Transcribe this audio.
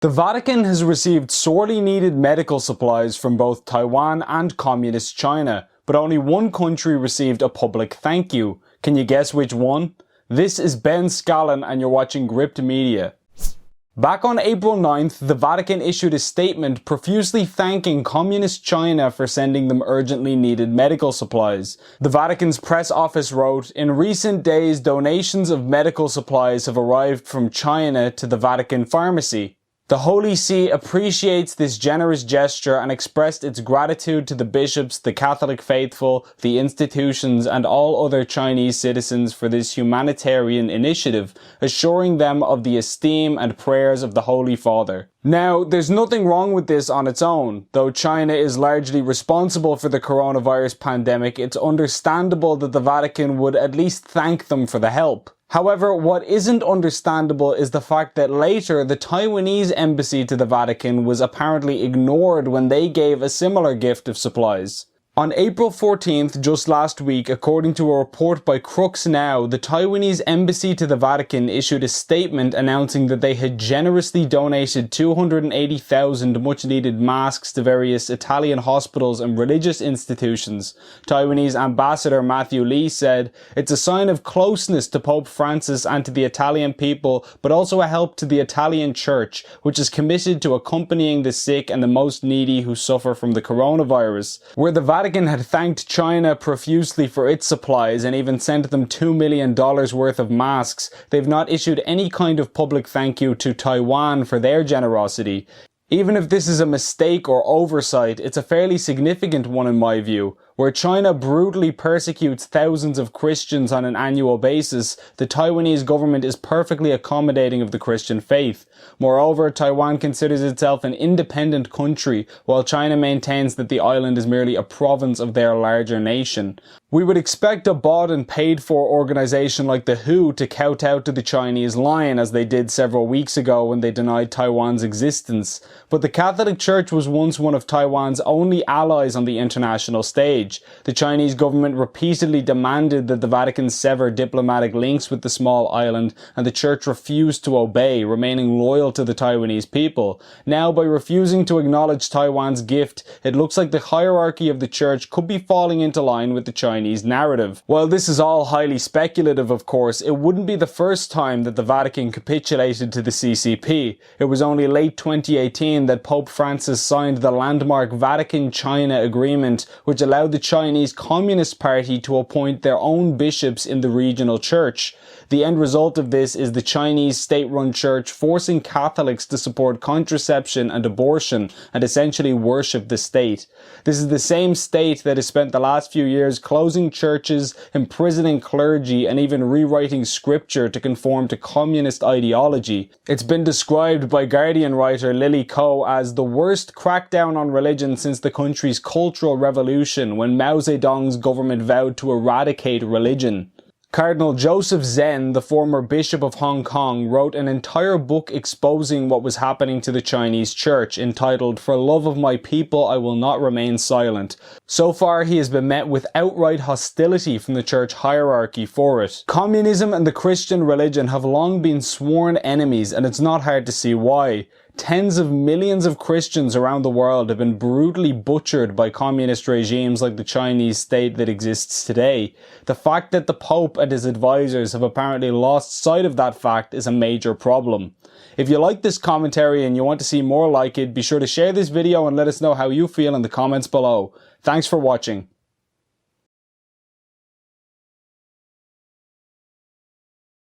The Vatican has received sorely needed medical supplies from both Taiwan and Communist China, but only one country received a public thank you. Can you guess which one? This is Ben Scallan and you're watching Gript Media. Back on April 9th, the Vatican issued a statement profusely thanking Communist China for sending them urgently needed medical supplies. The Vatican's press office wrote, "In recent days, donations of medical supplies have arrived from China to the Vatican pharmacy. The Holy See appreciates this generous gesture and expressed its gratitude to the bishops, the Catholic faithful, the institutions, and all other Chinese citizens for this humanitarian initiative, assuring them of the esteem and prayers of the Holy Father." Now, there's nothing wrong with this on its own. Though China is largely responsible for the coronavirus pandemic, it's understandable that the Vatican would at least thank them for the help. However, what isn't understandable is the fact that later the Taiwanese embassy to the Vatican was apparently ignored when they gave a similar gift of supplies. On April 14th, just last week, according to a report by Crux Now, the Taiwanese embassy to the Vatican issued a statement announcing that they had generously donated 280,000 much-needed masks to various Italian hospitals and religious institutions. Taiwanese ambassador Matthew Lee said, "It's a sign of closeness to Pope Francis and to the Italian people, but also a help to the Italian Church, which is committed to accompanying the sick and the most needy who suffer from the coronavirus." Where the Vatican had thanked China profusely for its supplies and even sent them $2 million worth of masks, they've not issued any kind of public thank you to Taiwan for their generosity. Even if this is a mistake or oversight, it's a fairly significant one in my view. Where China brutally persecutes thousands of Christians on an annual basis, the Taiwanese government is perfectly accommodating of the Christian faith. Moreover, Taiwan considers itself an independent country, while China maintains that the island is merely a province of their larger nation. We would expect a bought and paid for organisation like the WHO to kowtow to the Chinese lion, as they did several weeks ago when they denied Taiwan's existence. But the Catholic Church was once one of Taiwan's only allies on the international stage. The Chinese government repeatedly demanded that the Vatican sever diplomatic links with the small island, and the Church refused to obey, remaining loyal to the Taiwanese people. Now, by refusing to acknowledge Taiwan's gift, it looks like the hierarchy of the Church could be falling into line with the Chinese narrative. While this is all highly speculative, of course, it wouldn't be the first time that the Vatican capitulated to the CCP. It was only late 2018 that Pope Francis signed the landmark Vatican-China agreement, which allowed the Chinese Communist Party to appoint their own bishops in the regional church. The end result of this is the Chinese state-run church forcing Catholics to support contraception and abortion and essentially worship the state. This is the same state that has spent the last few years closing churches, imprisoning clergy, and even rewriting scripture to conform to communist ideology. It's been described by Guardian writer Lily Ko as the worst crackdown on religion since the country's Cultural Revolution, when Mao Zedong's government vowed to eradicate religion. Cardinal Joseph Zen, the former Bishop of Hong Kong, wrote an entire book exposing what was happening to the Chinese church, entitled "For Love of My People, I Will Not Remain Silent." So far, he has been met with outright hostility from the church hierarchy for it. Communism and the Christian religion have long been sworn enemies, and it's not hard to see why. Tens of millions of Christians around the world have been brutally butchered by communist regimes like the Chinese state that exists today. The fact that the Pope and his advisors have apparently lost sight of that fact is a major problem. If you like this commentary and you want to see more like it, be sure to share this video and let us know how you feel in the comments below. Thanks for watching.